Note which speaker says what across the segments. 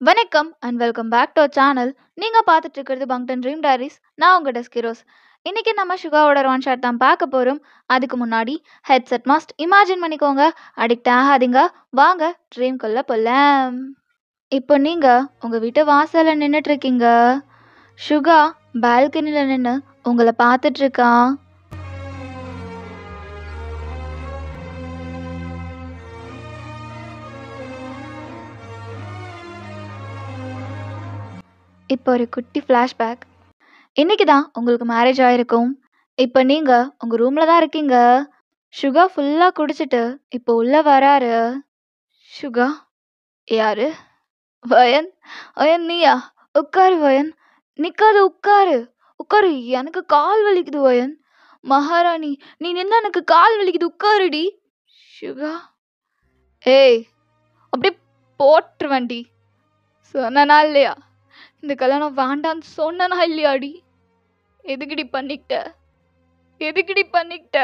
Speaker 1: வணக்கம் and welcome back to channel. நீங்க பார்த்துட்டு இருக்கிறது பங்டன் ட்ரீம் டைரிஸ். நான் உங்க டெஸ்கிரோஸ். இன்னைக்கு நம்ம சுகாவோட ஒன் ஷாட் தான் பார்க்க போறோம். அதுக்கு முன்னாடி ஹெட்செட் மஸ்ட் இமேஜின் பண்ணிக்கோங்க. அடிக்ட் ஆகாதீங்க. வாங்க ட்ரீம் கொள்ள போலாம். இப்போ நீங்க உங்க வீட்டு வாசல்ல நின்றுட்டு இருக்கீங்க. சுகா பால்கனில நின்று உங்களை பார்த்துட்டு இருக்கான். இப்போ ஒரு குட்டி ஃப்ளாஷ்பேக். இன்னைக்கு தான் உங்களுக்கு மேரேஜ் ஆயிருக்கும். இப்போ நீங்க உங்க ரூம்ல தான் இருக்கீங்க. சுகா ஃபுல்லா குடிச்சிட்டு இப்போ உள்ள வராரு. சுகா, யாரு? வயன்? வயன் நீயா? உட்காரு வயன். நிக்காத, உட்காரு. உட்காரு, எனக்கு கால் வலிக்குது வயன். மகாராணி, நீ நின்னா எனக்கு கால் வலிக்குது, உட்காருடி. சுகா, ஏய், அப்படியே போட்டுருவண்டி. சொன்னனா இல்லையா? இந்த கல்யாணம் வேண்டான்னு சொன்னனா இல்லையாடி? எதுக்குடி பண்ணிக்கிட்ட? எதுக்குடி பண்ணிக்கிட்ட?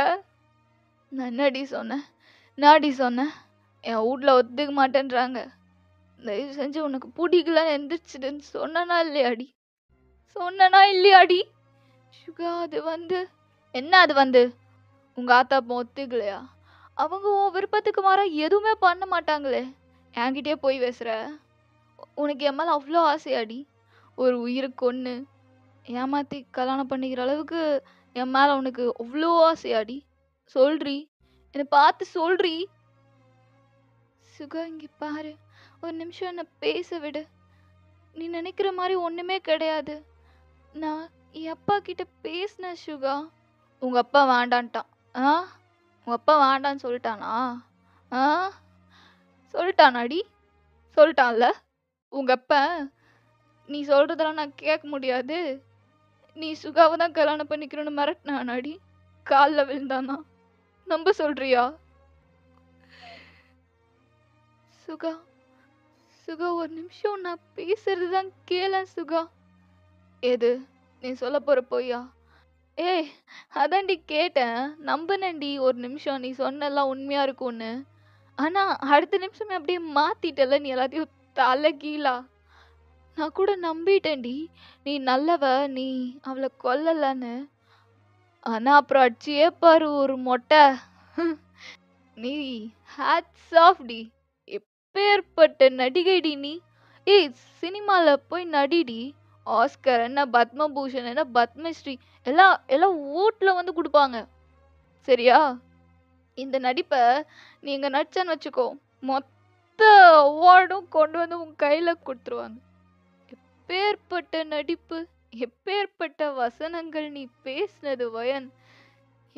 Speaker 1: நான் என்னடி சொன்னேன்? நாடி சொன்னேன், என் வீட்டில் ஒத்துக்க மாட்டேன்றாங்க. தயவு செஞ்சு உனக்கு பிடிக்கலன்னு எந்திரிச்சிடுன்னு சொன்னனா இல்லையாடி? சொன்னனா இல்லையாடி? சுகா, அது வந்து உங்கள் ஆத்தா அப்பா ஒத்துக்கலையா? அவங்க உன் விருப்பத்துக்கு மாற எதுவுமே பண்ண மாட்டாங்களே. என்கிட்டயே போய் பேசுகிற. உனக்கு என் மேலே அவ்வளோ ஆசையாடி? ஒரு உயிருக்கு ஒன்று ஏமாற்றி கல்யாணம் பண்ணிக்கிற அளவுக்கு என் மேலே உனக்கு அவ்வளோ ஆசையாடி? சொல்றி, என்னை பார்த்து சொல்றி. சுகா, இங்கே பாரு, ஒரு நிமிஷம் என்னை பேச விடு. நீ நினைக்கிற மாதிரி ஒன்றுமே கிடையாது. நான் என் அப்பா கிட்ட பேசினேன் சுகா. உங்கள் அப்பா வேண்டான்ட்டான். ஆ, உங்கள் அப்பா வேண்டான்னு சொல்லிட்டானா? ஆ, சொல்லிட்டானாடி? சொல்லிட்டான்ல உங்கள் அப்பா. நீ சொல்கிறதெல்லாம் நான் கேட்க முடியாது. நீ சுகாவை தான் கல்யாணம் பண்ணிக்கணும்னு மிரட்டினானாடி? காலில் விழுந்தானா? நம்ப சொல்றியா? சுகா, சுகா, ஒரு நிமிஷம் நான் பேசுறது தான் கேளேன் சுகா. எது? நீ சொல்ல போற பொய்யா? ஏய், அதான்டி கேட்டேன். நம்பினேன்டி ஒரு நிமிஷம் நீ சொன்னெல்லாம் உண்மையா இருக்கும்னு. ஆனா அடுத்த நிமிஷமே அப்படியே மாத்திட்டல நீ எல்லாத்தையும் தலைகீழா. நான் கூட நம்பிட்டேன்டி நீ நல்லவ, நீ அவளை கொல்லலன்னு. ஆனா அப்புறம் அடிச்சியே பாரு ஒரு மொட்டை. நீ ஹேட்ஸ் ஆஃப் டி. எப்பேற்பட்ட நடிகைடி நீ. ஏய், சினிமால போய் நடிடி. ஆஸ்கர் என்ன, பத்மபூஷன் என்ன, பத்மஸ்ரீ எல்லாம் எல்லாம் வீட்டில் வந்து கொடுப்பாங்க. சரியா? இந்த நடிப்பை நீங்க நடிச்சேன்னு வச்சுக்கோ, மொத்த அவார்டும் கொண்டு வந்து உன் கையில கொடுத்துருவாங்க. எப்பேற்பட்ட நடிப்பு, எப்பேற்பட்ட வசனங்கள் நீ பேசினது வயன்.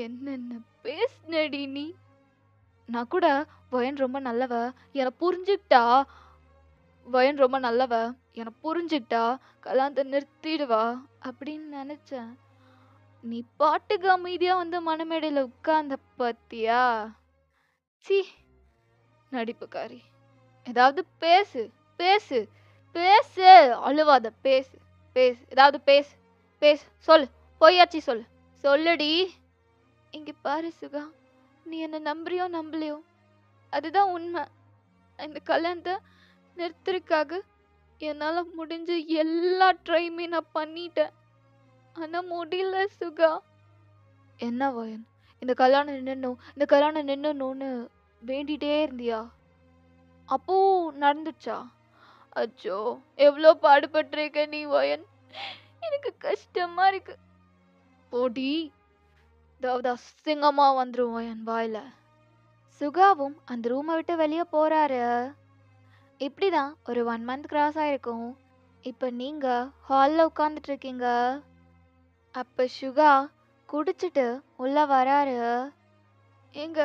Speaker 1: என்னென்ன பேசினடி நீ. நான் கூட வயன் ரொம்ப நல்லவ, என்னை புரிஞ்சுக்கிட்டா. வயன் ரொம்ப நல்லவ, என்னை புரிஞ்சுக்கிட்டா கல்யாணத்தை நிறுத்திடுவா அப்படின்னு நினைச்சேன். நீ பாட்டுக்கு அமைதியா வந்து மணமேடையில உட்கார்ந்த பத்தியா? சி, நடிப்புக்காரி. ஏதாவது பேசு, பேசு, பேசு. அழுவாத, பேசு, பேசு, ஏதாவது பேசு, பேசு, சொல்லு. பொய்யாச்சி சொல்லு, சொல்லுடி. இங்க பாரு சுகா, நீ என்ன நம்புறியோ நம்பலையோ, அதுதான் உண்மை. இந்த கல்யாணத்தை நிறுத்துறதுக்காக என்னால முடிஞ்ச எல்லா ட்ரையுமே நான் பண்ணிட்டேன். ஆனா முடியல சுகா. என்ன வயன், இந்த கல்யாணம் நின்னணும், இந்த கல்யாணம் நின்னணும்னு வேண்டிட்டே இருந்தியா? அப்போ நடந்துச்சா? அச்சோ, எவ்வளோ பாடுபட்டிருக்க நீ வயன். எனக்கு கஷ்டமா இருக்கு. போடி, அதாவது அசிங்கமா வந்துரும் வயன் வாயில. சுகாவும் அந்த ரூமை விட்டு வெளியே போறாரு. இப்படிதான் ஒரு 1 மந்த் கிராஸ் ஆயிருக்கும். இப்போ நீங்க ஹாலில் உட்காந்துட்டு இருக்கீங்க. அப்ப சுகா குடிச்சிட்டு உள்ள வராரு. ஏங்க,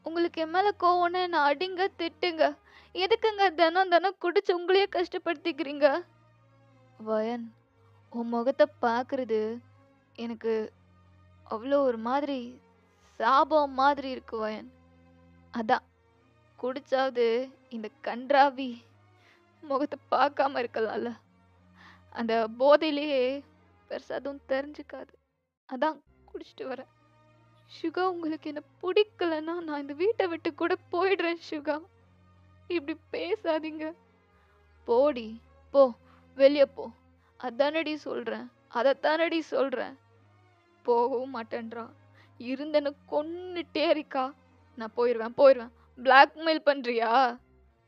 Speaker 1: உங்களுக்கு என் மேல கோவம்னா என்ன அடிங்க, திட்டுங்க. எதுக்குங்க தினம் தினம் குடிச்சு உங்களையே கஷ்டப்படுத்திக்கிறீங்க? வயன், உன் முகத்தை பார்க்கறது எனக்கு அவ்வளோ ஒரு மாதிரி சாபம் மாதிரி இருக்கு வயன். அதான் குடிச்சாவது இந்த கன்றாவி முகத்தை பார்க்காம இருக்கலாம்ல. அந்த போதையிலேயே பெருசா அதுவும் தெரிஞ்சுக்காது. அதான் குடிச்சிட்டு வரேன். சுகா, உங்களுக்கு என்ன பிடிக்கலன்னா நான் இந்த வீட்டை விட்டு கூட போயிடுறேன் சுகா. இப்படி பேசாதீங்க. போடி, போ, வெளிய போ. அதானடி சொல்றேன், அதத்தானடி சொல்றேன். போகவும் மாட்டேன்றா. இருந்தேன்னு கொன்னுட்டே இருக்கா. நான் போயிருவேன், போயிருவேன். பிளாக்மெயில் பண்றியா?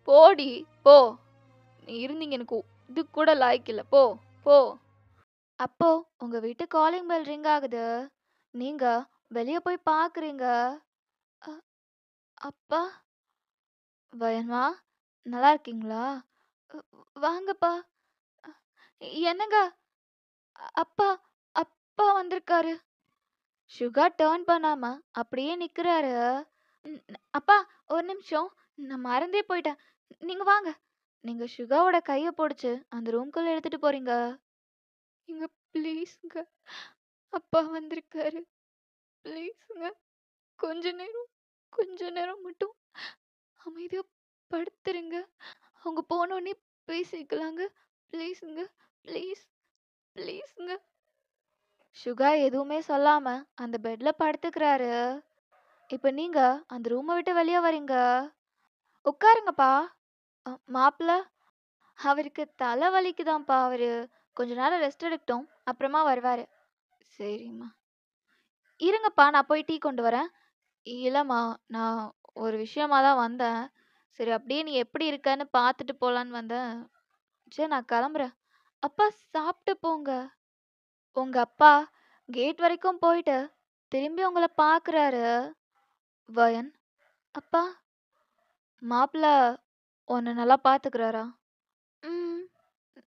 Speaker 1: போடி, போ. நீ இருந்தீங்க எனக்கு இது கூட லாய்க்கில்ல. போ, போ. அப்போ உங்க வீட்டு காலிங் பெல் ரிங் ஆகுது. நீங்க வெளிய போய் பாக்குறீங்க. அ அப்பா, வயன்மா, நல்லா இருக்கீங்களா? அ வாங்கப்பா. அ என்னங்க? அப்பா, அப்பா வந்திருக்காரு. சுகா டர்ன் பண்ணாம அப்படியே நிக்கிறாரு. அப்பா, ஒரு நிமிஷம். நான் மறந்தே போயிட்டேன். நீங்க வாங்க. நீங்க சுகாவோட கைய புடிச்சு அந்த ரூம்குள்ள எடுத்துட்டு போறீங்க. இங்க ப்ளீஸ்ங்க. அப்பா வந்திருக்காரு. ப்ளீஸ்ங்க. கொஞ்ச நேரம் கொஞ்ச நேரம் மட்டும் அமைதியா படுத்துருங்க. அவங்க போனோனே பேசிக்கலாங்க. ப்ளீஸ்ங்க. ப்ளீஸ், ப்ளீஸ்ங்க. சுகா எதுவுமே சொல்லாம அந்த பெட்ல படுத்துக்கிறாரு. இப்ப நீங்க அந்த ரூம விட்டு வெளிய வரீங்க. உட்காருங்கப்பா. மாப்பிள, அவருக்கு தலை வலிக்குதாம்ப்பா. அவரு கொஞ்ச நேரம் ரெஸ்ட் எடுக்கட்டும். அப்புறமா வருவாரு. சரிம்மா. இருங்கப்பா, நான் போய் டீ கொண்டு வரேன். இல்லம்மா, நான் ஒரு விஷயமா தான் வந்தேன். சரி, அப்படியே நீ எப்படி இருக்கன்னு பார்த்துட்டு போலான்னு வந்தேன். சரி, நான் கிளம்புறேன். அப்பா, சாப்பிட்டு போங்க. உங்க அப்பா கேட் வரைக்கும் போயிட்டு திரும்பி உங்கள பார்க்குறாரு. வயன், அப்பா, மாப்பிள உன்னை நல்லா பார்த்துக்கிறாரா? ம்,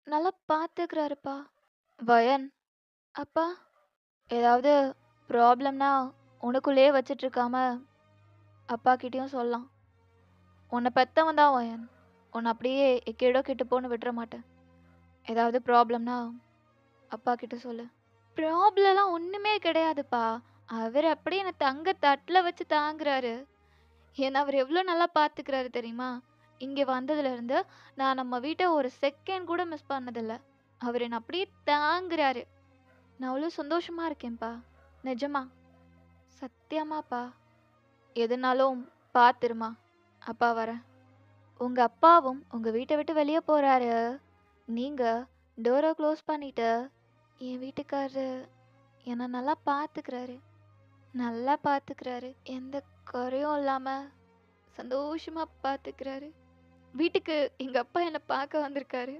Speaker 1: நல்லா பார்த்துக்கிறாருப்பா. வயன், அப்பா, ஏதாவது ப்ராப்ளம்னா உனக்குள்ளேயே வச்சிட்டு இருக்காம அப்பா கிட்டயும் சொல்லலாம். உன்னை பெத்தவன் தான் வயன். உன்னை அப்படியே எக்கேடோ கெட்டு போன்னு விட்டுற மாட்டேன். ஏதாவது ப்ராப்ளம்னா அப்பா கிட்ட சொல்லு. ப்ராப்ளம்லாம் ஒண்ணுமே கிடையாதுப்பா. அவர் அப்படியே என்னை தங்க தட்டுல வச்சு தாங்குறாரு. ஏன்னா அவர் எவ்வளோ நல்லா பார்த்துக்கிறாரு தெரியுமா? இங்கே வந்ததுல இருந்து நான் நம்ம வீட்டை ஒரு செகண்ட் கூட மிஸ் பண்ணதில்ல. அவர் என்னை அப்படியே தாங்குறாரு. நான் அவ்வளோ சந்தோஷமா இருக்கேன்ப்பா. நிஜமா, சத்தியமாப்பா. எதுனாலும் பார்த்துருமா. அப்பா வரேன். உங்க அப்பாவும் உங்க வீட்டை விட்டு வெளியே போறாரு. நீங்க டோரை க்ளோஸ் பண்ணிட்டு, என் வீட்டுக்காரரு என்னை நல்லா பார்த்துக்கிறாரு. நல்லா பார்த்துக்கிறாரு. எந்த குறையும் இல்லாம சந்தோஷமா பார்த்துக்கிறாரு. வீட்டுக்கு எங்க அப்பா என்னை பார்க்க வந்திருக்காரு.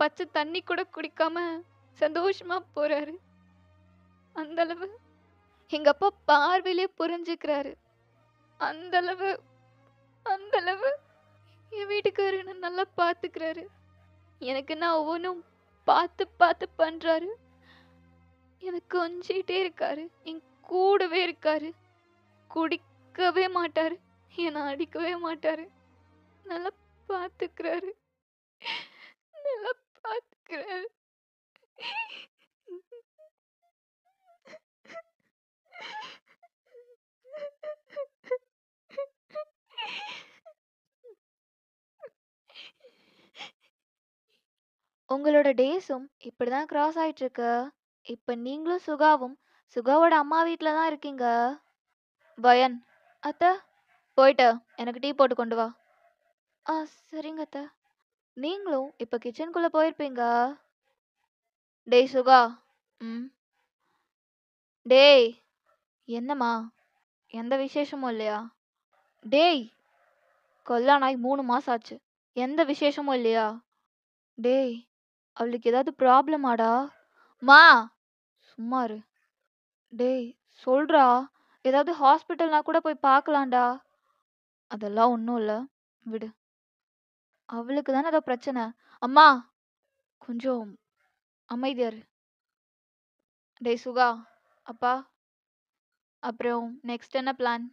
Speaker 1: பச்சை தண்ணி கூட குடிக்காம சந்தோஷமா போறாரு. அந்த அளவு எங்க அப்பா பார்வையிலே புரிஞ்சுக்கிறாரு. அந்த அளவு அந்த அளவு என் வீட்டுக்காரரு என்னை நல்லா பார்த்துக்கிறாரு. எனக்கு நான் ஒவ்வொன்றும் பார்த்து பார்த்து பண்றாரு. எனக்கு கொஞ்சிட்டே இருக்காரு. என் கூடவே இருக்காரு. குடிக்கவே மாட்டாரு. என்னை அடிக்கவே மாட்டாரு. நல்லா பார்த்துக்கிறாரு. நல்லா பார்த்துக்கிறாரு. உங்களோட டேஸும் இப்படிதான் கிராஸ் ஆயிட்டு இருக்கு. இப்ப நீங்களும் சுகாவும் சுகாவோட அம்மா வீட்ல தான் இருக்கீங்க. வயன், அத்தை, போயிட்டு எனக்கு டீ போட்டு கொண்டு வா. ஆ, சரிங்க அத்தை. நீங்களும் இப்ப கிச்சனுக்குள்ள போயிருப்பீங்க. டேய் சுகா. ம். டேய், என்னம்மா, எந்த விசேஷமும் இல்லையா? டேய், கல்யாணம் ஆகி 3 மாசம் ஆச்சு. எந்த விசேஷமும் இல்லையா? டேய், அவளுக்கு ஏதாவது ப்ராப்ளமாடா? மா, சும்மா இரு. டேய், சொல்றா. ஏதாவது ஹாஸ்பிட்டல்னா கூட போய் பார்க்கலாம்டா. அதெல்லாம் ஒன்றும் இல்லை, விடு. அவளுக்கு தானே ஏதோ பிரச்சனை. அம்மா, கொஞ்சம் அமைதியா இரு. டேய் சுகா, அப்பா, அப்புறம் நெக்ஸ்ட் என்ன பிளான்?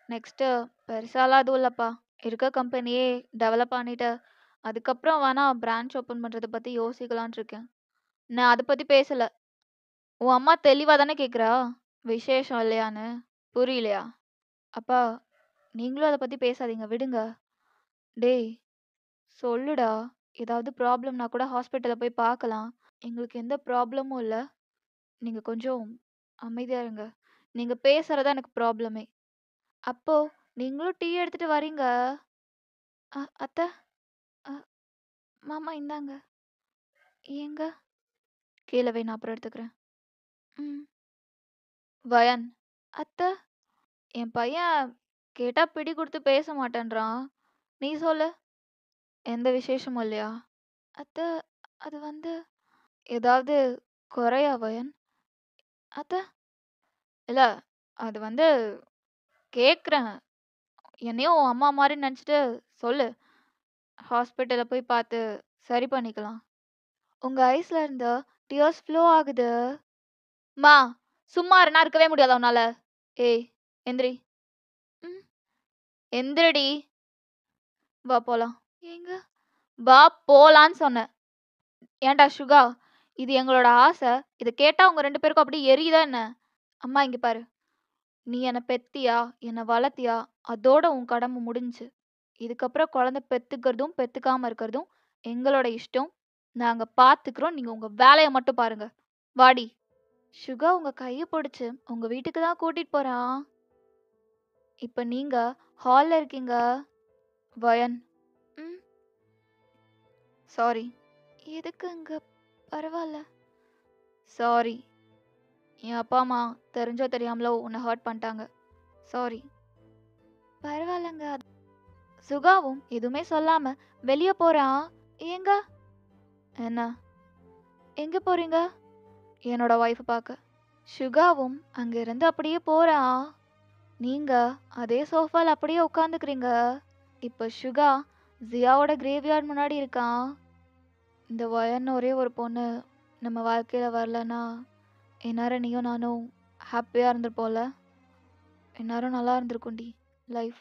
Speaker 1: நெக்ஸ்ட்டு பெருசாலாம் எதுவும் இல்லைப்பா. இருக்க கம்பெனியே டெவலப் பண்ணிட்டு அதுக்கப்புறம் வேணா பிரான்ச் ஓப்பன் பண்ணுறதை பற்றி யோசிக்கலான் இருக்கேன். நான் அதை பற்றி பேசலை. உன் அம்மா தெளிவாக தானே கேட்குறா விசேஷம் இல்லையான்னு. புரியலையா? அப்பா, நீங்களும் அதை பற்றி பேசாதீங்க, விடுங்க. டேய், சொல்லுடா. ஏதாவது ப்ராப்ளம்னா கூட ஹாஸ்பிட்டலில் போய் பார்க்கலாம். எங்களுக்கு எந்த ப்ராப்ளமும் இல்லை. நீங்கள் கொஞ்சம் அமைதியாக இருங்க. நீங்கள் பேசுகிறதா எனக்கு ப்ராப்ளமே. அப்போ நீங்களும் டீ எடுத்துட்டு வரீங்க. அத்தை, அ, மாமா இந்தாங்க. ஏங்க? கீழ வை, நான் அப்புறம் எடுத்துக்கிறேன். ம். வயன். அத்தை, என் பையன் கேட்டா பிடி குடுத்து பேச மாட்டேன்றான். நீ சொல்லு. எந்த விசேஷமும் இல்லையா? அத்தை, அது வந்து ஏதாவது குறையா வயன்? அத்தை, இல்ல. அது வந்து கேட்குறேன். என்னையும் உன் அம்மா மாரி நெனச்சுட்டு சொல்லு. ஹாஸ்பிட்டல்ல போய் பார்த்து சரி பண்ணிக்கலாம். உங்க ஐஸ்ல இருந்து டியர்ஸ் ஃப்ளோ ஆகுது. மா, சும்மா இருன்னா இருக்கவே முடியாதா உன்னால? ஏய், எந்திரி. ம். எந்திரடி. வா போலாம். ஏங்க? வா போலான்னு சொன்னேன். ஏன்டா சுகா, இது எங்களோட ஆசை. இத கேட்டா உங்க 2 பேருக்கும் அப்படியே எரியுதா என்ன? அம்மா இங்க பாரு. நீ என்ன பெத்தியா, என்ன வளர்த்தியா, அதோட உன் கடமை முடிஞ்சுச்சு. இதுக்கப்புறம் குழந்தை பெத்துக்கிறதும் பெத்துக்காம இருக்கிறதும் எங்களோட இஷ்டம். நாங்க பார்த்துக்கிறோம். நீங்க உங்க வேலைய மட்டும் பாருங்க. வாடி. சுகா உங்க கைய பிடிச்சு உங்க வீட்டுக்கு தான் கூட்டிட்டு போறான். இப்ப நீங்க ஹால்ல இருக்கீங்க. வயன். ம். சாரி. எதுக்குங்க? பரவாயில்ல. சாரி. என் அப்பா அம்மா தெரிஞ்சோ தெரியாமலோ உன்னை ஹர்ட் பண்ணிட்டாங்க. சாரி. பரவாயில்லங்க. சுகாவும் எதுவுமே சொல்லாம வெளிய போறான். ஏங்க? என்ன? எங்க போறீங்க? என்னோட ஒய்ஃப் பார்க்க. சுகாவும் அங்க இருந்து அப்படியே போறான். நீங்க அதே சோஃபால அப்படியே உட்காந்துக்கிறீங்க. இப்ப சுகா ஜியாவோட கிரேவ்யார்ட் முன்னாடி இருக்கான். இந்த வயன் ஒரே ஒரு பொண்ணு நம்ம வாழ்க்கையில வரலனா இந்நேரம் நீயும் நானும் ஹாப்பியா இருந்திருப்போம்ல. இந்நேரம் நல்லா இருந்திருக்கும்டி லைஃப்.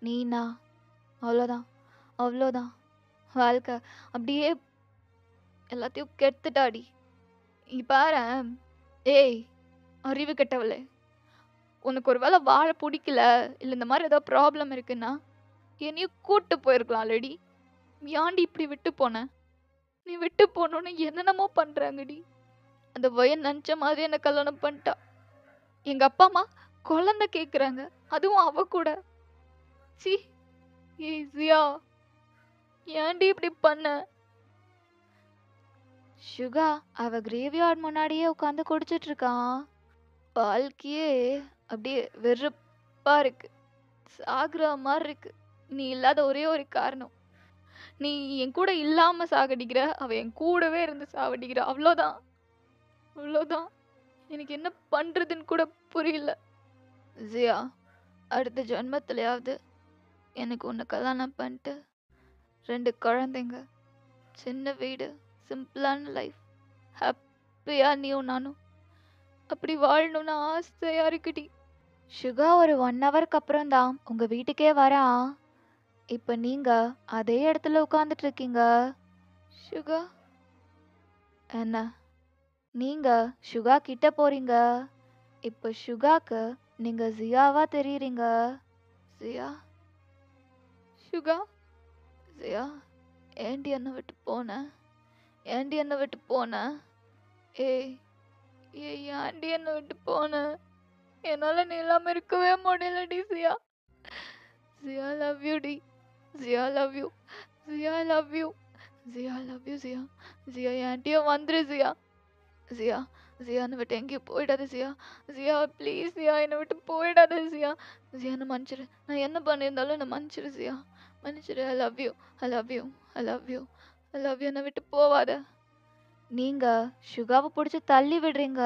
Speaker 1: நீனா அவ்வளோதான், அவ்வளோதான். வாழ்க்கை அப்படியே எல்லாத்தையும் கெடுத்துட்டாடி. இங்க பாரேன். ஏய், அறிவு கெட்டவளே, உனக்கு ஒரு வேளை வாழ பிடிக்கல, இல்லை இந்த மாதிரி ஏதோ ப்ராப்ளம் இருக்குன்னா என்னையும் கூட்டு போயிருக்கலாம்லடி. ஏன்டி இப்படி விட்டு போன? நீ விட்டு போனோன்னு என்னென்னமோ பண்றாங்கடி. அந்த வயன் நினச்ச மாதிரி என்ன கல்யாணம் பண்ணிட்டா. எங்க அப்பா அம்மா குழந்தை கேட்குறாங்க, அதுவும் அவ கூட. சி. ஏய் ஜியா, ஏன்டி இப்படி பண்ண? சுகா அவ கிரேவ்யார்ட் முன்னாடியே உட்காந்து குடிச்சிட்டு இருக்கான். வாழ்க்கையே அப்படியே வெறுப்பா இருக்கு. சாகுற மாதிரி இருக்கு. நீ இல்லாத ஒரே ஒரு காரணம். நீ என் கூட இல்லாம சாகடிக்கிற, அவ என் கூடவே இருந்து சாவடிக்கிற. அவ்வளோதான், அவ்வளோதான். எனக்கு என்ன பண்றதுன்னு கூட புரியல. ஜியா, அடுத்த ஜென்மத்திலயாவது எனக்கு உன்னை கல்யாணம் பண்ணிட்டு 2 குழந்தைங்க, சின்ன வீடு, சிம்பிளான லைஃப், ஹாப்பியா நீயும் நானும் அப்படி வாழணும்னு ஆசையா இருக்குடி. சுகா ஒரு 1 ஹவருக்கு அப்புறம் தான் உங்க வீட்டுக்கே வரா. இப்ப நீங்க அதே இடத்துல உட்காந்துட்டு இருக்கீங்க. சுகா. என்ன? நீங்க சுகா கிட்ட போறீங்க. இப்ப சுகாக்கு நீங்க ஜியாவா தெரியுறீங்க. ஜியா. சுகா. ஜியா, ஏண்டி என்ன விட்டு போன? ஏண்டி என்ன விட்டு போன? ஏய், ஏய், ஏண்டி என்ன விட்டு போன? என்னால நீ இல்லாம இருக்கவே முடியலடி ஜியா. ஜியா, லவ் யூ டி. Jiya, love you. Jiya, love you. Jiya, love you Jiya. Jiya, என்கிட்டயும் வந்துரு ஜியா. ஜியா, ஜியா என்னை விட்டு எங்கேயும் போயிடாத ஜியா. ஜியா ப்ளீஸ் ஜியா, என்னை விட்டு போயிடாத ஜியா. ஜியா என்னை மன்னிச்சிரு. நான் என்ன பண்ணியிருந்தாலும் என்னை மன்னிச்சிரு ஜியா. மன்னிச்சிரு. ஐ love you, I love you, I love you, I love you. என்னை விட்டு போவாத. நீங்க சுகாவை பிடிச்சி தள்ளி விடுறீங்க.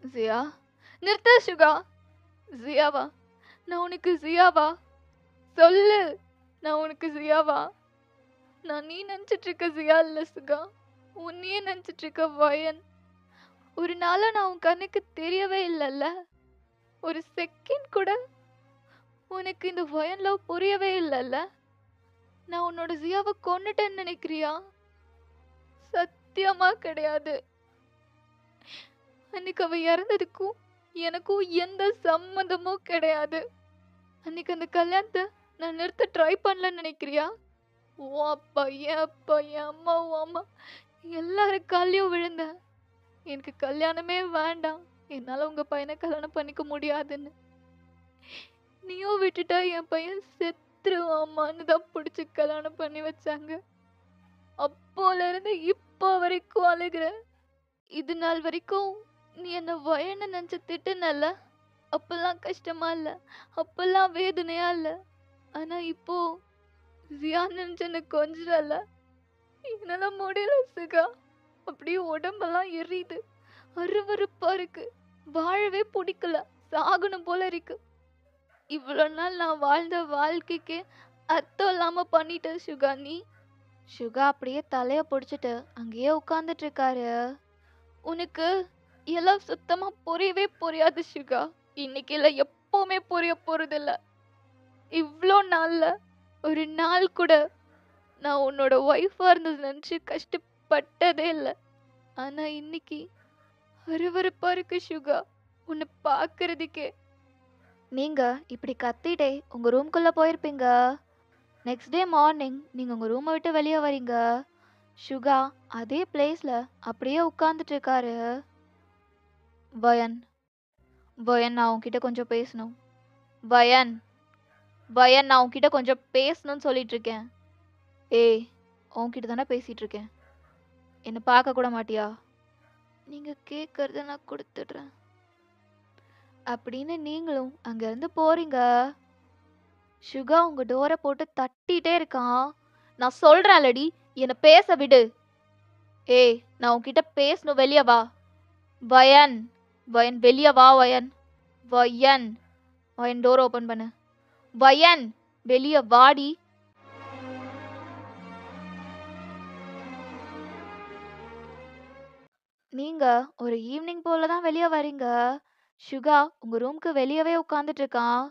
Speaker 1: ஜியா. நிறுத்த சுகா. ஜியாவா? நான் உனக்கு ஜியாவா? சொல்லு. நான் உனக்கு ஜியாவா? நான் நீ நினைச்சிட்டு இருக்க ஜியா இல்ல சுகா. உன்னையே நினைச்சிட்டு இருக்க வயன். ஒரு நாளா நான் உன் கண்ணுக்கு தெரியவே இல்லைல்ல. ஒரு செகண்ட் கூட உனக்கு இந்த வயன் லவ் புரியவே இல்லைல்ல. நான் உன்னோட ஜியாவை கொன்னுட்டேன்னு நினைக்கிறியா? சத்தியமா கிடையாது. அன்னைக்கு அவ இறந்ததுக்கும் எனக்கும் எந்த சம்மந்தமும் கிடையாது. அன்னைக்கு அந்த கல்யாணத்தை நான் நிறுத்த ட்ரை பண்ணலன்னு நினைக்கிறியா? ஓ அப்பா, என் அப்பா, என் அம்மா, ஓ அம்மா, எல்லாரும் காலையும் விழுந்தேன். எனக்கு கல்யாணமே வேண்டாம், என்னால உங்க பையனை கல்யாணம் பண்ணிக்க முடியாதுன்னு. நீயும் விட்டுட்டா என் பையன் செத்துருவாமான்னு தான் பிடிச்சி கல்யாணம் பண்ணி வச்சாங்க. அப்போல இருந்து இப்போ வரைக்கும் அழுகுற. இது நாள் வரைக்கும் நீ என்ன வயன்னு நினைச்சு திட்டுனல்ல, அப்பெல்லாம் கஷ்டமா இல்ல, அப்பெல்லாம் வேதனையா இல்ல. ஆனா இப்போ ஜியான் நினைச்சு என்ன கொஞ்சறல்ல, என்னால முடியல சுகா. அப்படியே உடம்பெல்லாம் எரியுது, அருவருப்பா இருக்கு, வாழவே பிடிக்கல, சாகணும் போல இருக்கு. இவ்வளவு நாள் நான் வாழ்ந்த வாழ்க்கைக்கே அர்த்தம் இல்லாம பண்ணிட்ட சுகா நீ. சுகா அப்படியே தலைய புடிச்சிட்டு அங்கேயே உட்கார்ந்துட்டு இருக்காரு. உனக்கு எல்லாம் சுத்தமா புரியவே புரியாது சுகா. இன்னைக்கு இல்ல, எப்பவுமே புரிய போறதில்ல. இவ்ளோ நாள்ல ஒரு நாள் கூட நான் உன்னோட ஒய்ஃபா இருந்தது நினைச்சு கஷ்டப்பட்டதே இல்ல. ஆனா இன்னைக்கு அருவருப்பா இருக்கு சுகா உன்னை பாக்குறதுக்கே. நீங்க இப்படி கத்திட்டே உங்க ரூம்குள்ள போயிருப்பீங்க. நெக்ஸ்ட் டே மார்னிங் நீங்க உங்க ரூமை விட்டு வெளியே வரீங்க. சுகா அதே பிளேஸ்ல அப்படியே உட்கார்ந்துட்டு இருக்காரு. வயன், வயன் நான் உன்கிட்ட கொஞ்சம் பேசணும். வயன், வயன் நான் உன்கிட்ட கொஞ்சம் பேசணும்னு சொல்லிட்டு இருக்கேன். ஏய், உன்கிட்ட தானே பேசிட்டு இருக்கேன், என்ன பார்க்க கூட மாட்டியா? நீங்க கேட்கறத நான் கொடுத்துடுறேன் அப்படின்னு நீங்களும் அங்கிருந்து போறீங்க. சுகா உங்க டோரை போட்டு தட்டிட்டே இருக்கான். நான் சொல்றேன்லடி, என்னை பேச விடு. ஏய், நான் உன்கிட்ட பேசணும், வெளியே வா. வயன், வயன் வெளியே வா. வயன், வயன், வயன் டோர் ஓபன் பண்ணு. வயன் வெளியே வாடி. நீங்க ஒரு ஈவினிங் போல தான் வெளியே வரீங்க. சுகா உங்க ரூம்க்கு வெளியவே உட்காந்துட்டு இருக்கான்.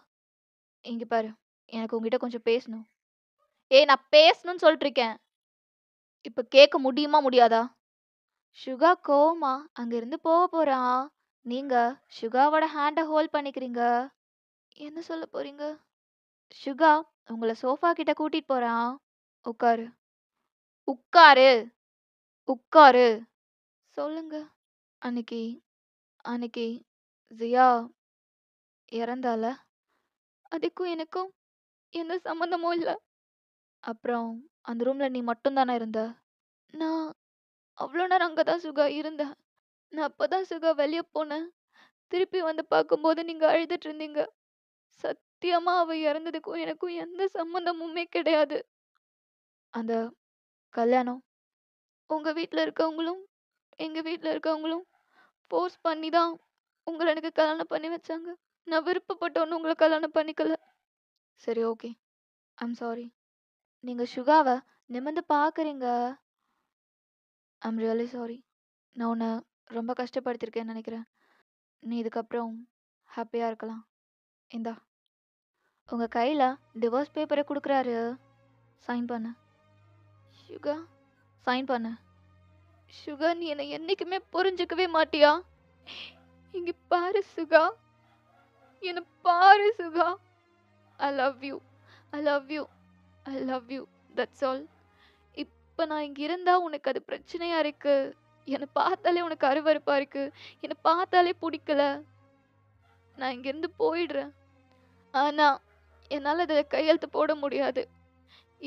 Speaker 1: இங்க பாரு, எனக்கு உங்ககிட்ட கொஞ்சம் பேசணும். ஏய், நான் பேசணும்னு சொல்லிட்டு இருக்கேன், இப்ப கேட்க முடியுமா முடியாதா? சுகா கோவமா அங்கிருந்து போக போறான். நீங்க சுகாவோட ஹேண்ட ஹோல்ட் பண்ணிக்கிறீங்க. என்ன சொல்ல போறீங்க? சுகா உங்களை சோஃபா கிட்ட கூட்டிட்டு போறான். உட்காரு, உட்காரு, உட்காரு. சொல்லுங்க. அன்னைக்கு அன்னைக்கு ஜியா இறந்தால, அதுக்கும் எனக்கும் எந்த சம்மந்தமும் இல்லை. அப்புறம் அந்த ரூம்ல நீ மட்டும் தானே இருந்த. நான் அவ்வளோ நேரம் அங்கதான் சுகா இருந்தேன். நான் அப்பதான் சுகா வெளியே போனேன். திருப்பி வந்து பார்க்கும்போது நீங்க அழுதுட்டு இருந்தீங்க. சத்தியமா அவ இறந்ததுக்கும் எனக்கும் எந்த சம்மந்தமுமே கிடையாது. அந்த கல்யாணம் உங்க வீட்ல இருக்கவங்களும் எங்க வீட்ல இருக்கவங்களும் ஃபோர்ஸ் பண்ணி தான் உங்களை எனக்கு கல்யாணம் பண்ணி வச்சாங்க. நான் விருப்பப்பட்ட ஒன்று உங்களை கல்யாணம் பண்ணிக்கல. சரி, ஓகே, ஐம் சாரி. நீங்க சுகாவை நிமிர்ந்து பார்க்குறீங்க. I'm really sorry. நான் உன்னை ரொம்ப கஷ்டப்படுத்திருக்கேன்னு நினைக்கிறேன். நீ இதுக்கப்புறம் ஹாப்பியாக இருக்கலாம். இந்தா, உங்கள் கையில் டிவோர்ஸ் பேப்பரை கொடுக்குறாரு, சைன் பண்ணு. சுகா, சைன் பண்ணு. சுகா, நீ என்னை என்னைக்குமே புரிஞ்சுக்கவே மாட்டியா? இங்க பாரு சுகா, என்னை பாரு Suga. I love you, I love you, I love you, that's all. இப்போ நான் இங்கே இருந்தால் உனக்கு அது பிரச்சனையா இருக்கு. என்னை பார்த்தாலே உனக்கு அருவருப்பா இருக்கு, என்னை பார்த்தாலே பிடிக்கல. நான் இங்கேருந்து போயிடுறேன். ஆனால் என்னால் அதை கையெழுத்து போட முடியாது.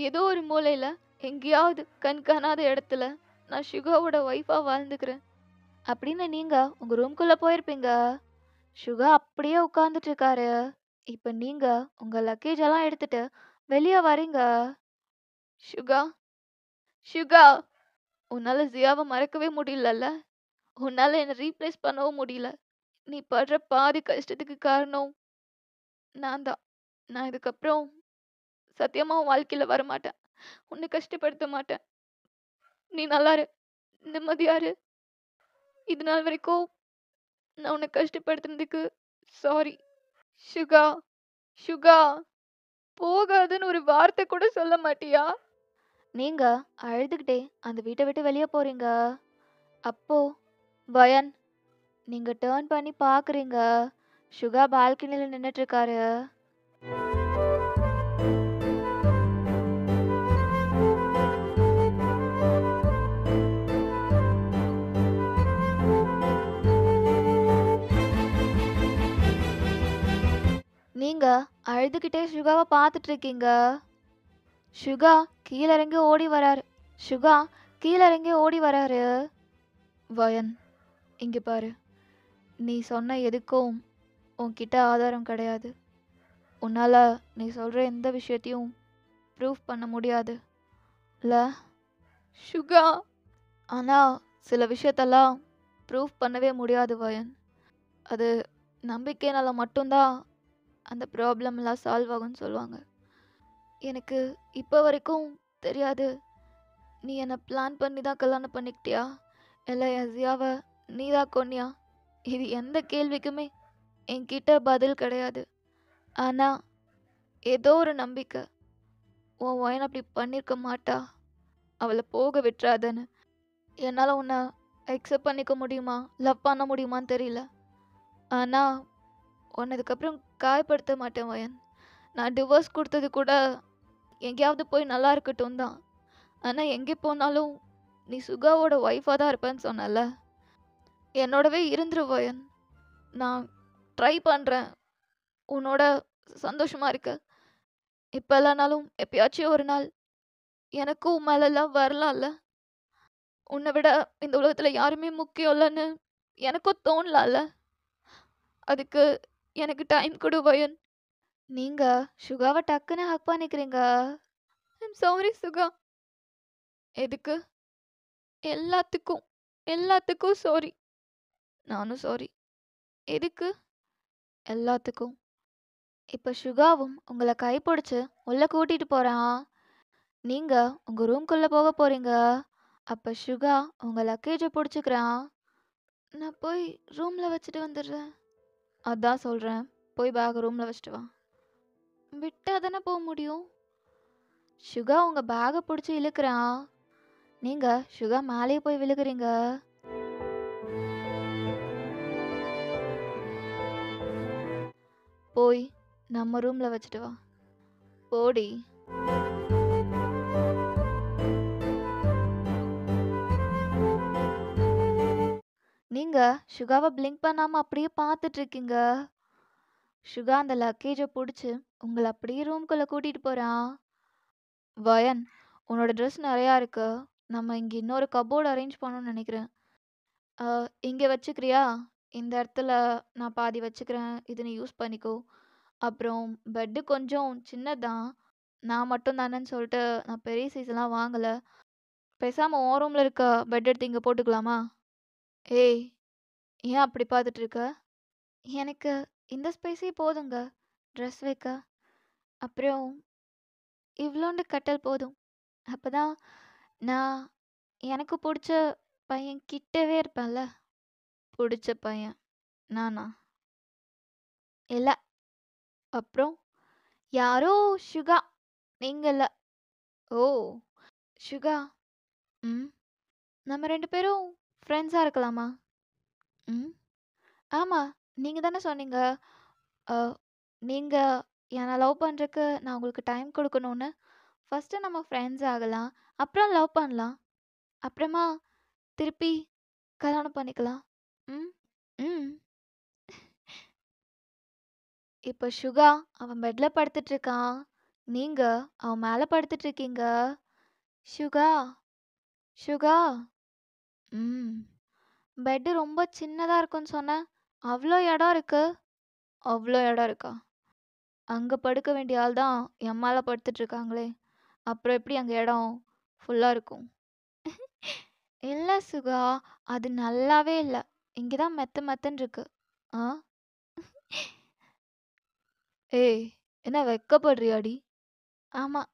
Speaker 1: ஏதோ ஒரு மூலையில் எங்கேயாவது கண் காணாத இடத்துல நான் சுகாவோட ஒய்ஃபாக வாழ்ந்துக்கிறேன் அப்படின்னு நீங்கள் உங்கள் ரூம்குள்ளே போயிருப்பீங்க. சுகா அப்படியே உட்காந்துட்டு இருக்காரு. இப்போ நீங்கள் உங்கள் லக்கேஜ் எல்லாம் எடுத்துட்டு வெளியே வரீங்க. சுகா, சுகா, உன்னால் ஜியாவை மறக்கவே முடியலல்ல, உன்னால் என்னை ரீப்ளேஸ் பண்ணவும் முடியல. நீ படுற பாதி கஷ்டத்துக்கு காரணம் நான் தான். நான் இதுக்கப்புறம் சத்தியமாக உன் வாழ்க்கையில் வரமாட்டேன், உன்னை கஷ்டப்படுத்த மாட்டேன். நீ நல்லாரு, நிம்மதியாரு. இது நாள் வரைக்கும் நான் உன்னை கஷ்டப்படுத்துனதுக்கு சாரி. சுகா, சுகா, போகாதுன்னு ஒரு வார்த்தை கூட சொல்ல மாட்டியா? நீங்க அழுதுகிட்டே அந்த வீட்டை விட்டு வெளியே போறீங்க. அப்போ வயன், நீங்க டேர்ன் பண்ணி பாக்குறீங்க. சுகா பால்கனில நின்னுட்டு இருக்காரு. நீங்க அழுதுகிட்டே சுகாவை பார்த்துட்டு இருக்கீங்க. சுகா கீழே இறங்கி ஓடி வராரு. சுகா கீழே இறங்கி ஓடி வராரு. வயன், இங்க பாரு. நீ சொன்ன எதுக்கும் உன்கிட்ட ஆதாரம் கிடையாது. உன்னால நீ சொல்ற எந்த விஷயத்தையும் ப்ரூஃப் பண்ண முடியாது இல்ல சுகா. ஆனா சில விஷயத்தெல்லாம் ப்ரூஃப் பண்ணவே முடியாது வயன். அது நம்பிக்கைனால மட்டும்தான் அந்த ப்ராப்ளம்லாம் சால்வ் ஆகும்னு சொல்லுவாங்க. எனக்கு இப்போ வரைக்கும் தெரியாது, நீ என்னை பிளான் பண்ணி தான் கல்யாணம் பண்ணிக்கிட்டியா இல்லை என் ஜியாவை நீ தான் கொன்னியா? இது எந்த கேள்விக்குமே என்கிட்ட பதில் கிடையாது. ஆனால் ஏதோ ஒரு நம்பிக்கை, உன் ஒயன் அப்படி பண்ணியிருக்க மாட்டா, அவளை போக விட்டுறாதன்னு. என்னால் உன்னை அக்செப்ட் பண்ணிக்க முடியுமா, லவ் பண்ண முடியுமான்னு தெரியல. ஆனால் உன்னை இதுக்கப்புறம் காயப்படுத்த மாட்டேன் வயன். நான் டிவோர்ஸ் கொடுத்தது கூட எங்கேயாவது போய் நல்லா இருக்கட்டும் தான். ஆனால் எங்கே போனாலும் நீ சுகாவோட ஒய்ஃபாக தான் இருப்பேன்னு சொன்னல, என்னோடவே இருந்துரு வயன். நான் ட்ரை பண்ணுறேன் உன்னோட சந்தோஷமாக இருக்க. இப்போ இல்லைனாலும் எப்பயாச்சும் ஒரு நாள் எனக்கும் மேலெல்லாம் வரலாம்ல. உன்னை விட இந்த உலகத்தில் யாருமே முக்கியம் இல்லைன்னு எனக்கும் தோணலாம்ல. அதுக்கு எனக்கு டைம் கொடு வயன். நீங்கள் சுகாவை டக்குன்னு ஹக் பண்ணிக்கிறீங்க. ஐம் சாரி சுகா. எதுக்கு? எல்லாத்துக்கும் எல்லாத்துக்கும் சாரி. நானும் சாரி. எதுக்கு? எல்லாத்துக்கும். இப்போ சுகாவும் உங்களை கைப்பிடிச்சு உள்ளே கூட்டிகிட்டு போகிறான். நீங்கள் உங்கள் ரூம்குள்ளே போக போகிறீங்க. அப்போ சுகா உங்கள் லக்கேஜை பிடிச்சிக்கிறான். நான் போய் ரூமில் வச்சுட்டு வந்துடுறேன். அதான் சொல்கிறேன், போய் பேக் ரூமில் வச்சுட்டு வா. விட்டால் தானே போக முடியும். சுகா உங்கள் பேகை பிடிச்சி இழுக்கிறான். நீங்கள் சுகா மேலேயே போய் விழுகிறீங்க. போய் நம்ம ரூமில் வச்சுட்டு வா. போடி. நீங்கள் சுகாவை பிளிங்க் பண்ணாமல் அப்படியே பார்த்துட்ருக்கீங்க. சுகா அந்த லக்கேஜை பிடிச்சி உங்களை அப்படியே ரூம்குள்ளே கூட்டிகிட்டு போகிறான். வயன், உன்னோட ட்ரெஸ் நிறையா இருக்கு. நம்ம இங்கே இன்னொரு கபோர்டு அரேஞ்ச் பண்ணணும்னு நினைக்கிறேன். இங்கே வச்சுக்கிறியா? இந்த இடத்துல நான் பாதி வச்சுக்கிறேன், இது நீ யூஸ் பண்ணிக்கோ. அப்புறம் பெட்டு கொஞ்சம் சின்னதான், நான் மட்டும் தானேன்னு சொல்லிட்டு நான் பெரிய சைஸ்லாம் வாங்கலை. பேசாமல் உன் ரூமில் இருக்க பெட் எடுத்து இங்கே போட்டுக்கலாமா? ஏய், ஏன் அப்படி பார்த்துட்டு இருக்க? எனக்கு இந்த ஸ்பேஸே போதுங்க ட்ரெஸ் வைக்க. அப்புறம் இவ்வளோண்டு கட்டல் போதும். அப்போ தான் நான் எனக்கு பிடிச்ச பையன் கிட்டவே இருப்பேன்ல. பிடிச்ச பையன் நானா? இல்லை. அப்புறம் யாரோ சுகா, நீங்கள் இல்லை. ஓ சுகா. ம், நம்ம 2 பேரும் ஃப்ரெண்ட்ஸாக இருக்கலாமா? ம், ஆமாம். நீங்கள் தானே சொன்னீங்க, நீங்கள் என்னை லவ் பண்ணுறக்கு நான் உங்களுக்கு டைம் கொடுக்கணும்னு. ஃபஸ்ட்டு நம்ம ஃப்ரெண்ட்ஸ் ஆகலாம், அப்புறம் லவ் பண்ணலாம், அப்புறமா திருப்பி கல்யாணம் பண்ணிக்கலாம். ம் ம் இப்போ சுகா அவன் பெட்டில் படுத்துட்ருக்கான். நீங்கள் அவன் மேலே படுத்துட்ருக்கீங்க. சுகா, சுகா. ம் பெட்டு ரொம்ப சின்னதாக இருக்குன்னு சொன்னேன். அவ்வளோ இடம் இருக்கு. அவ்வளோ இடம் இருக்கா? அங்கே படுக்க வேண்டிய ஆள் தான் என் மேலே படுத்துட்ருக்காங்களே, அப்புறம் எப்படி அங்கே இடம் ஃபுல்லாக இருக்கும்? இல்லை சுகா, அது நல்லாவே இல்லை. இங்கே தான் மெத்த மெத்தன்னு இருக்கு. ஆ ஏய், என்ன வெக்கப்படுறியாடி? ஆமாம்,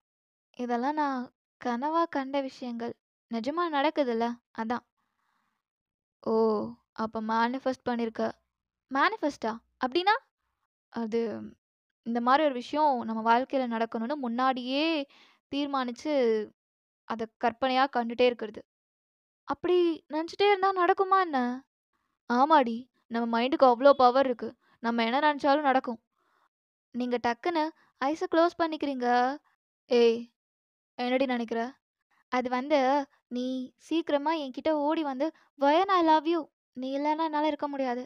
Speaker 1: இதெல்லாம் நான் கனவா கண்ட விஷயங்கள். நிஜமா நடக்குதுல்ல, அதான். ஓ, அப்போ மேனிஃபெஸ்ட் பண்ணியிருக்க. மேனிஃபெஸ்டா அப்படின்னா? அது இந்த மாதிரி ஒரு விஷயம் நம்ம வாழ்க்கையில் நடக்கணும்னு முன்னாடியே தீர்மானித்து அதை கற்பனையாக கண்டுட்டே இருக்கிறது. அப்படி நினச்சிட்டே இருந்தால் நடக்குமா என்ன? ஆமாடி, நம்ம மைண்டுக்கு அவ்வளோ பவர் இருக்கு. நம்ம என்ன நினச்சாலும் நடக்கும். நீங்க டக்குன்னு ஐஸை க்ளோஸ் பண்ணிக்கிறீங்க. ஏய், என்னடி நினைக்கிற? அது வந்து, நீ சீக்கிரமா என்கிட்ட ஓடி வந்து வயன் ஐ லவ் யூ, நீ இல்லைன்னா என்னால் இருக்க முடியாது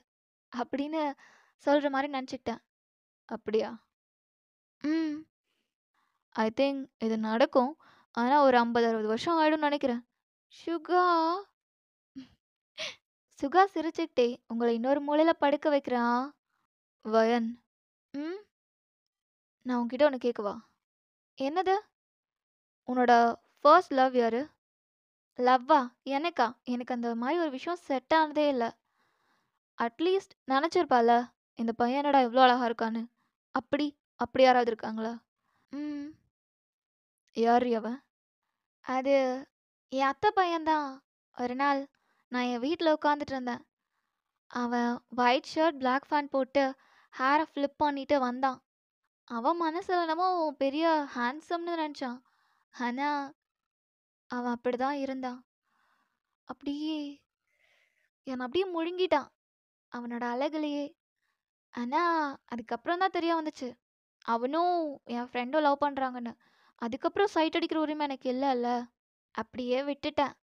Speaker 1: அப்படின்னு சொல்கிற மாதிரி நினச்சிக்கிட்டேன். அப்படியா? ம் ஐ திங்க் இது நடக்கும். ஆனா ஒரு 50, 60 வருஷம் ஆயிடும்னு நெனைக்கிறேன். சுகா சுகா சிரிச்சுக்கிட்டே உங்கள இன்னொரு மூலையில படுக்க வைக்கிறான். வயன். ம். நான் உன்கிட்ட ஒண்ணு கேட்கவா? என்னது? உன்னோட ஃபர்ஸ்ட் லவ் யாரு? லவ்வா? எனக்கா? எனக்கு அந்த மாரி ஒரு விஷயம் செட் ஆனதே இல்ல. அட்லீஸ்ட் நெனச்சிருப்பால, இந்த பையன் என்னடா இவ்ளோ அழகா இருக்கான்னு. அப்படி அப்படி யாராவது இருக்காங்களா? ம். யார்ரி அவன்? அது என் அத்தை பையன் தான். ஒரு நாள் நான் என் வீட்ல உட்காந்துட்டு இருந்தேன். அவன் ஒயிட் ஷர்ட், பிளாக் பேண்ட் போட்டு ஹேரை ஃப்ளிப் பண்ணிட்டு வந்தான். அவன் மனசுல என்னமோ பெரிய ஹேண்ட்ஸம்னு நினைச்சான். ஆனா அவன் அப்படிதான் இருந்தான். அப்படியே என்னை அப்படியே முழுங்கிட்டான் அவனோட அழகுலயே. ஆனா அதுக்கப்புறம் தான் தெரிய வந்துச்சு, அவனும் என் ஃப்ரெண்டும் லவ் பண்றாங்கன்னு. அதுக்கப்புறம் சைட் அடிக்கிற உரிமை எனக்கு இல்லைல்ல. அப்படியே விட்டுட்டேன்.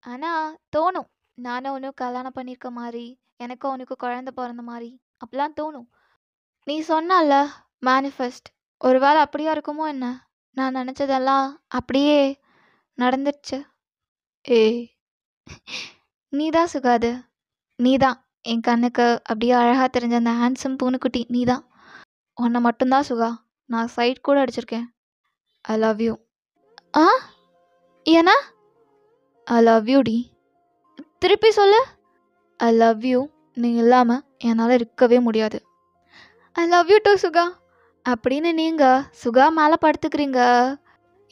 Speaker 1: ஆனா தோணும், நானும் அவனும் கல்யாணம் பண்ணியிருக்க மாதிரி, எனக்கும் அவனுக்கு குழந்தை பிறந்த மாதிரி அப்படிலாம் தோணும். நீ சொன்னல்ல, மேனிஃபெஸ்ட். ஒருவேளை அப்படியா இருக்குமோ என்ன? நான் நினச்சதெல்லாம் அப்படியே நடந்துருச்சு. ஏய், நீதான் சுகாது. நீதான் என் கண்ணுக்கு அப்படியே அழகாக தெரிஞ்ச அந்த ஹேண்ட்ஸம் பூனைக்குட்டி. நீதான். உன்னை மட்டும்தான் சுகா. நான் சைட் கூட அடிச்சிருக்கேன். I love you. ஆ? ஏன்னா? ஐ லவ் யூ டி. திருப்பி சொல்லு. I love you. நீ இல்லாமல் என்னால் இருக்கவே முடியாது. I love you too Suga. அப்படின்னு நீங்கள் சுகா மேலே படுத்துக்கிறீங்க.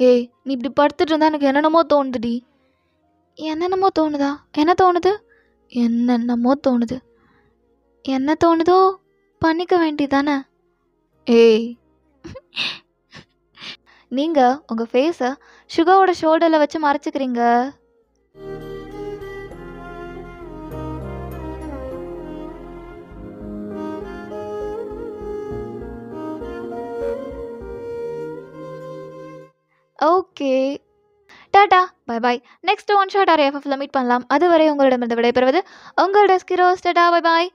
Speaker 1: ஏய், நீ இப்படி படுத்துட்டு இருந்தா எனக்கு என்னென்னமோ தோணுதுடி. என்னென்னமோ தோணுதா? என்ன தோணுது? என்னென்னமோ தோணுது. என்ன தோணுதோ பண்ணிக்க வேண்டியதானே. ஏய், நீங்கள் உங்கள் ஃபேஸை சுகாவோட ஷோல்டரில் வச்சு மறைச்சிக்கிறீங்க. Okay, tata, bye bye. Next one shot or எஃப்எஃப்ல மீட் பண்ணலாம். அதுவரை உங்களிடமிருந்து விடைபெறுவது உங்கள் டெஸ்கிரோஸ். டாடா, பை பாய்.